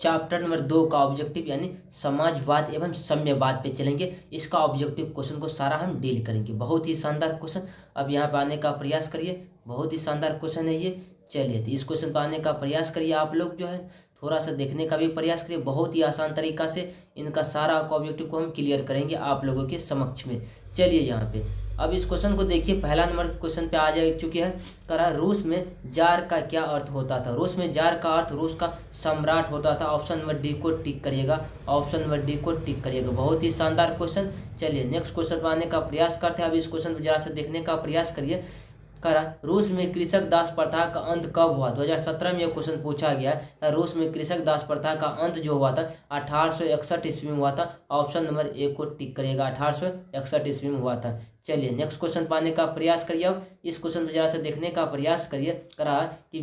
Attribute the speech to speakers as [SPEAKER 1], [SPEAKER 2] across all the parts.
[SPEAKER 1] Chapter number 2 का objective यानी समाजवाद एवं साम्यवाद पे चलेंगे। इसका ऑब्जेक्टिव क्वेश्चन को सारा हम डील करेंगे। बहुत ही शानदार क्वेश्चन, अब यहाँ पे आने का प्रयास करिए। बहुत ही शानदार क्वेश्चन है ये। चलिए तो इस क्वेश्चन पर आने का प्रयास करिए। आप लोग जो है थोड़ा सा देखने का भी प्रयास करिए। बहुत ही आसान तरीका से इनका सारा ऑब्जेक्टिव को हम क्लियर करेंगे आप लोगों के समक्ष में। चलिए यहाँ पे अब इस क्वेश्चन को देखिए। पहला नंबर क्वेश्चन पे आ जा चुके हैं। करा रूस में जार का क्या अर्थ होता था। रूस में जार का अर्थ रूस का सम्राट होता था। ऑप्शन नंबर डी को टिक करिएगा। ऑप्शन नंबर डी को टिक करिएगा। बहुत ही शानदार क्वेश्चन। चलिए नेक्स्ट क्वेश्चन पर आने का प्रयास करते हैं। अब इस क्वेश्चन पर जरा से देखने का प्रयास करिए। करा रूस में कृषक दास प्रथा का अंत कब हुआ। 2017 में यह क्वेश्चन पूछा गया है। रूस में कृषक दास प्रथा का अंत जो हुआ था 1861 ईस्वी में हुआ था। ऑप्शन नंबर ए को टिक करिएगा। 1861 ईस्वी में हुआ था। चलिए नेक्स्ट क्वेश्चन पाने का प्रयास करिए। अब इस क्वेश्चन पर जरा से देखने का प्रयास करिए। करा कि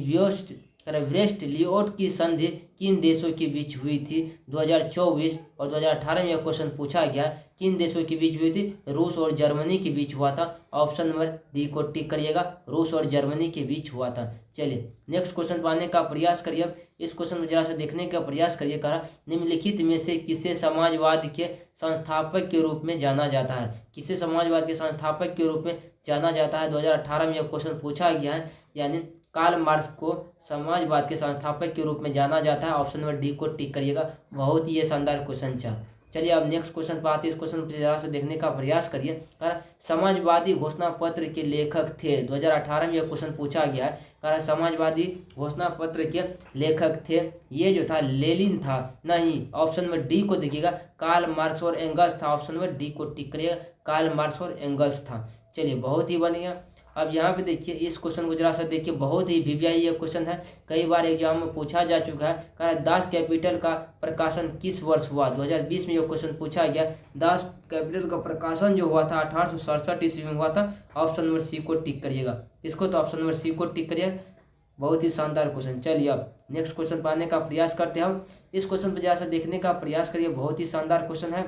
[SPEAKER 1] ब्रेस्ट लियोट की संधि किन देशों के बीच हुई थी। 2024 और 2018 में यह क्वेश्चन पूछा गया। किन देशों के बीच हुई थी। रूस और जर्मनी के बीच हुआ था। ऑप्शन नंबर डी को टिक करिएगा। रूस और जर्मनी के बीच हुआ था। चलिए नेक्स्ट क्वेश्चन पाने का प्रयास करिए। अब इस क्वेश्चन को जरा से देखने का प्रयास करिए। कहा निम्नलिखित में से किसे समाजवाद के संस्थापक के रूप में जाना जाता है। किसे समाजवाद के संस्थापक के रूप में जाना जाता है। 2018 में यह क्वेश्चन पूछा गया है। यानी कार्ल मार्क्स को समाजवाद के संस्थापक के रूप में जाना जाता है। ऑप्शन नंबर डी को टिक करिएगा। बहुत ही ये शानदार क्वेश्चन था। चलिए अब नेक्स्ट क्वेश्चन पर आते हैं। इस क्वेश्चन पर जरा से देखने का प्रयास करिए। समाजवादी घोषणा पत्र के लेखक थे। 2018 में यह क्वेश्चन पूछा गया है। समाजवादी घोषणा पत्र के लेखक थे ये जो था लेनिन था। नहीं, ऑप्शन नंबर डी को देखिएगा। कार्ल मार्क्स और एंगल्स था। ऑप्शन नंबर डी को टिक करिएगा। कार्ल मार्क्स और एंगल्स था। चलिए बहुत ही बढ़िया। अब यहाँ पे देखिए इस क्वेश्चन को जरा सा देखिए। बहुत ही वीवीआई ये क्वेश्चन है। कई बार एग्जाम में पूछा जा चुका है। कहा दास कैपिटल का प्रकाशन किस वर्ष हुआ। 2020 में ये क्वेश्चन पूछा गया। दास कैपिटल का प्रकाशन जो हुआ था 1867 ईस्वी में हुआ था। ऑप्शन नंबर सी को टिक करिएगा। इसको तो ऑप्शन नंबर सी को टिक करिएगा। बहुत ही शानदार क्वेश्चन। चलिए अब नेक्स्ट क्वेश्चन पाने का प्रयास करते हैं। हम इस क्वेश्चन पर जरा सा देखने का प्रयास करिए। बहुत ही शानदार क्वेश्चन है।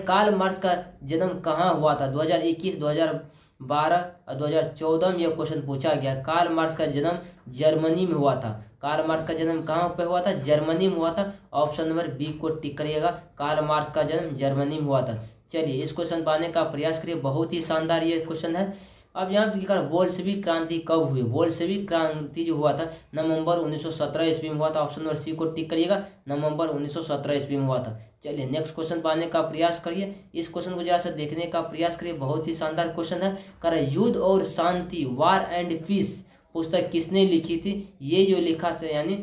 [SPEAKER 1] कार्ल मार्क्स का जन्म कहाँ हुआ था। 2021, 2012 और 2014 में यह क्वेश्चन पूछा गया। कार्ल मार्क्स का जन्म जर्मनी में हुआ था। कार्ल मार्क्स का जन्म कहाँ पे हुआ था। जर्मनी में हुआ था। ऑप्शन नंबर बी को टिक करिएगा। कार्ल मार्क्स का जन्म जर्मनी में हुआ था। चलिए इस क्वेश्चन पाने का प्रयास करिए। बहुत ही शानदार ये क्वेश्चन है। अब यहाँ देखिए बोल्शेविक क्रांति कब हुई। बोल्शेविक क्रांति जो हुआ था नवंबर 1917 ईस्वी में हुआ था। ऑप्शन नंबर सी को टिक करिएगा। नवंबर 1917 ईस्वी में हुआ था। चलिए नेक्स्ट क्वेश्चन पाने का प्रयास करिए। इस क्वेश्चन को जरा सा देखने का प्रयास करिए। बहुत ही शानदार क्वेश्चन है। कर युद्ध और शांति वार एंड पीस पुस्तक किसने लिखी थी। ये जो लिखा था यानी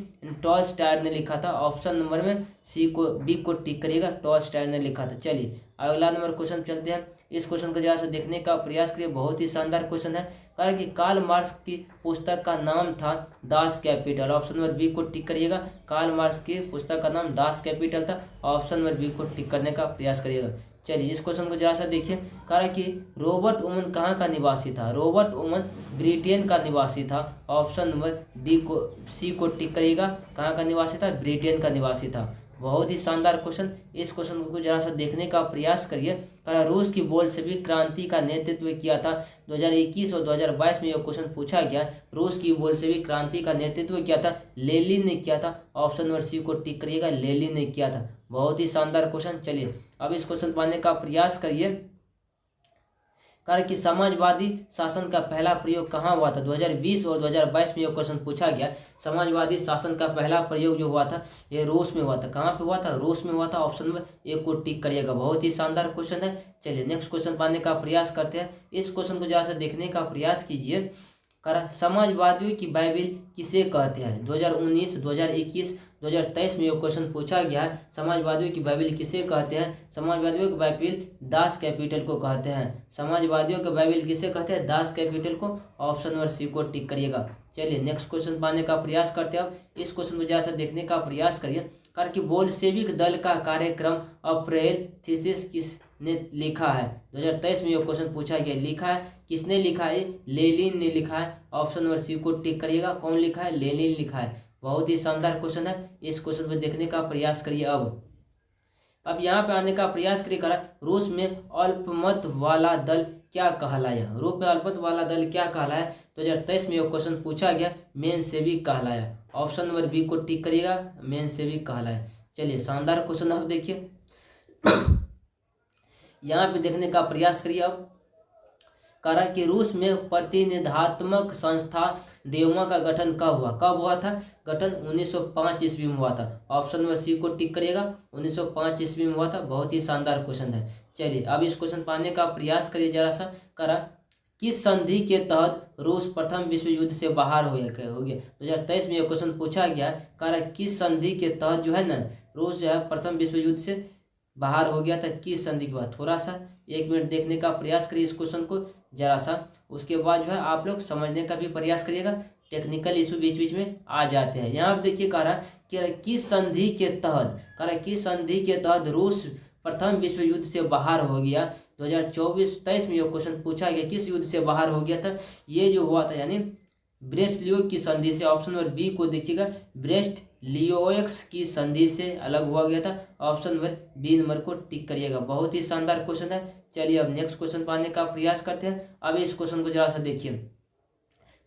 [SPEAKER 1] टॉलस्टॉय ने लिखा था। ऑप्शन नंबर में सी को बी को टिक करिएगा। टॉलस्टॉय ने लिखा था। चलिए अगला नंबर क्वेश्चन चलते हैं। इस क्वेश्चन को जरा से देखने का प्रयास करिए। बहुत ही शानदार क्वेश्चन है। कारण कि कार्ल मार्क्स की पुस्तक का नाम था Das Kapital. Option number B को टिक करिएगा। कार्ल मार्क्स की पुस्तक का नाम दास कैपिटल था। ऑप्शन नंबर बी को टिक करने का प्रयास करिएगा। चलिए इस क्वेश्चन को जरा सा देखिए। कारण कि रॉबर्ट ओमन कहाँ का निवासी था। रॉबर्ट ओमन ब्रिटेन का निवासी था। ऑप्शन नंबर डी को सी को टिक करिएगा। कहाँ का निवासी था। ब्रिटेन का निवासी था। बहुत ही शानदार क्वेश्चन। इस क्वेश्चन को जरा सा देखने का प्रयास करिए। रूस की बोल्शेविक क्रांति का नेतृत्व किया था। 2021 और 2022 में यह क्वेश्चन पूछा गया। रूस की बोल्शेविक क्रांति का नेतृत्व किया था लेनिन ने किया था। ऑप्शन नंबर सी को टिक करिएगा। लेनिन ने किया था। बहुत ही शानदार क्वेश्चन। चलिए अब इस क्वेश्चन पाने का प्रयास करिए। कारण कि समाजवादी शासन का पहला प्रयोग कहाँ हुआ था। 2020 और 2022 में यह क्वेश्चन पूछा गया। समाजवादी शासन का पहला प्रयोग जो हुआ था ये रूस में हुआ था। कहाँ पे हुआ था। रूस में हुआ था। ऑप्शन नंबर ए को टिक करिएगा। बहुत ही शानदार क्वेश्चन है। चलिए नेक्स्ट क्वेश्चन पाने का प्रयास करते हैं। इस क्वेश्चन को जरा से देखने का प्रयास कीजिए। समाजवादियों की बाइबिल किसे कहते हैं। 2019, 2021, 2023 में यह क्वेश्चन पूछा गया है। समाजवादियों की बाइबिल किसे कहते हैं। समाजवादियों की बाइबिल दास कैपिटल को कहते हैं। समाजवादियों की बाइबिल किसे कहते हैं। दास कैपिटल को। ऑप्शन नंबर सी को टिक करिएगा। चलिए नेक्स्ट क्वेश्चन पाने का प्रयास करते हैं। अब इस क्वेश्चन को जरा सा देखने का प्रयास करिए। कारण कि बोल्शेविक दल का कार्यक्रम अप्रैल थीसिस किसने लिखा है। 2023 में यह क्वेश्चन पूछा गया। लिखा है किसने लिखा है। लेनिन ने लिखा है। ऑप्शन नंबर सी को टिक करिएगा। कौन लिखा है। लेनिन लिखा है। बहुत ही शानदार क्वेश्चन है। इस क्वेश्चन को देखने का प्रयास करिए। अब यहाँ पे आने का प्रयास करिए। करा रूस में अल्पमत वाला दल क्या कहलाया। रूस में अल्पमत वाला दल क्या कहलाया। 2023 में यह क्वेश्चन पूछा गया। मेंशेविक कहलाया। ऑप्शन नंबर बी को टिक करिएगा, मेन से भी कहला है। चलिए शानदार क्वेश्चन आप देखिए, यहाँ पे देखने का प्रयास करिए। अब करा कि रूस में प्रतिनिधात्मक संस्था डेमा का गठन कब हुआ? कब हुआ था गठन? 1905 ईस्वी में हुआ था। ऑप्शन नंबर सी को टिक करिएगा, 1905 ईस्वी में हुआ था। बहुत ही शानदार क्वेश्चन है। चलिए अब इस क्वेश्चन पाने का प्रयास करिए जरा सा। करा किस संधि के तहत रूस प्रथम विश्व युद्ध से बाहर हो गया? 2023 में यह क्वेश्चन पूछा गया। करा किस संधि के तहत जो है ना रूस जो है प्रथम विश्व युद्ध से बाहर हो गया था? किस संधि के बाद? थोड़ा सा 1 मिनट देखने का प्रयास करिए इस क्वेश्चन को जरा सा, उसके बाद जो है आप लोग समझने का भी प्रयास करिएगा। टेक्निकल इशू बीच बीच में आ जाते हैं। यहाँ आप देखिए कह रहा कि किस संधि के तहत, कह रहा किस संधि के तहत रूस प्रथम विश्व युद्ध से बाहर हो गया? 2024-23 में यह क्वेश्चन पूछा गया, किस युद्ध से बाहर हो गया था? ये जो हुआ था यानी ब्रेस्ट लियो की संधि से। ऑप्शन नंबर बी को देखिएगा, ब्रेस्ट लियोक्स की संधि से अलग हुआ गया था। ऑप्शन नंबर बी नंबर को टिक करिएगा। बहुत ही शानदार क्वेश्चन है। चलिए अब नेक्स्ट क्वेश्चन पाने का प्रयास करते हैं। अब इस क्वेश्चन को जरा सा देखिए।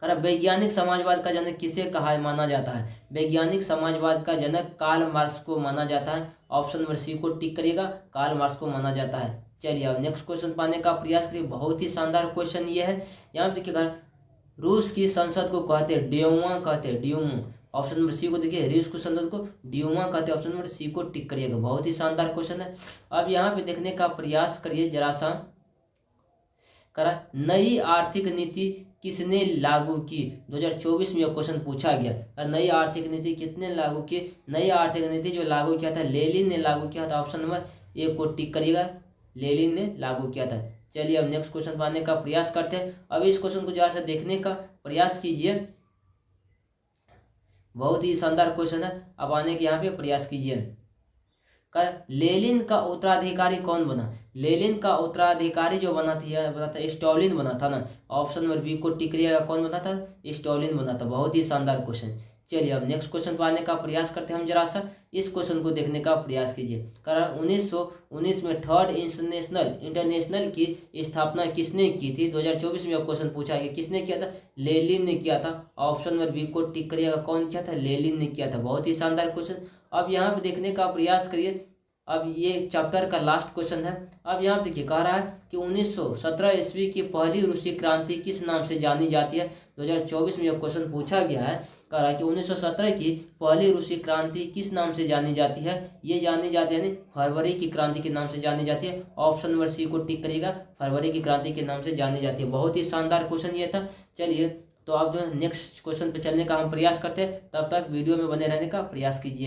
[SPEAKER 1] कह वैज्ञानिक समाजवाद का जनक किसे कहा माना जाता है? वैज्ञानिक समाजवाद का जनक कार्ल मार्क्स को माना जाता है। ऑप्शन नंबर सी को टिक करिएगा, कार्ल मार्क्स को माना जाता है। चलिए अब नेक्स्ट क्वेश्चन पाने का प्रयास करिए। बहुत ही शानदार क्वेश्चन ये है। यहाँ देखिएगा रूस की संसद को कहते हैं ड्यूमा, कहते हैं ड्यूमा। ऑप्शन नंबर सी को देखिए, रूस की संसद को ड्यूमा कहते हैं। ऑप्शन नंबर सी को टिक करिएगा। बहुत ही शानदार क्वेश्चन है। अब यहाँ पे देखने का प्रयास करिए जरा सा। करा नई आर्थिक नीति किसने लागू की? 2024 में यह क्वेश्चन पूछा गया। नई आर्थिक नीति कितने लागू की? नई आर्थिक नीति जो लागू किया था लेनिन ने लागू किया था। ऑप्शन नंबर ए को टिक करिएगा, लेनिन ने लागू किया था। चलिए अब नेक्स्ट क्वेश्चन पाने का प्रयास करते हैं। अब इस क्वेश्चन को जरा सा देखने का प्रयास कीजिए। बहुत ही शानदार क्वेश्चन है। अब आने के यहाँ पे प्रयास कीजिए। कर लेनिन का उत्तराधिकारी कौन बना? लेनिन का उत्तराधिकारी जो बना था स्टॉलिन बना था ना। ऑप्शन नंबर बी को टिक करिएगा, कौन बना था? स्टॉलिन बना था। बहुत ही शानदार क्वेश्चन। चलिए अब नेक्स्ट क्वेश्चन को आने का प्रयास करते हैं हम जरा सा। इस क्वेश्चन को देखने का प्रयास कीजिए। कारण 1919 में थर्ड इंटरनेशनल की स्थापना किसने की थी? 2024 में यह क्वेश्चन पूछा गया, किसने किया था? लेनिन ने किया था। ऑप्शन नंबर बी को टिक करिएगा, कौन किया था? लेनिन ने किया था। बहुत ही शानदार क्वेश्चन। अब यहाँ पे देखने का प्रयास करिए। अब ये चैप्टर का लास्ट क्वेश्चन है। अब यहाँ देखिए कह रहा है कि 1917 ईस्वी की पहली रूसी क्रांति किस नाम से जानी जाती है? 2024 में यह क्वेश्चन पूछा गया है। कह रहा है कि 1917 की पहली रूसी क्रांति किस नाम से जानी जाती है? ये जानी जाती है यानी फरवरी की क्रांति के नाम से जानी जाती है। ऑप्शन नंबर सी को टिक करिएगा, फरवरी की क्रांति के नाम से जानी जाती है। बहुत ही शानदार क्वेश्चन ये था। चलिए तो आप जो है नेक्स्ट क्वेश्चन पे चलने का हम प्रयास करते हैं। तब तक वीडियो में बने रहने का प्रयास कीजिए।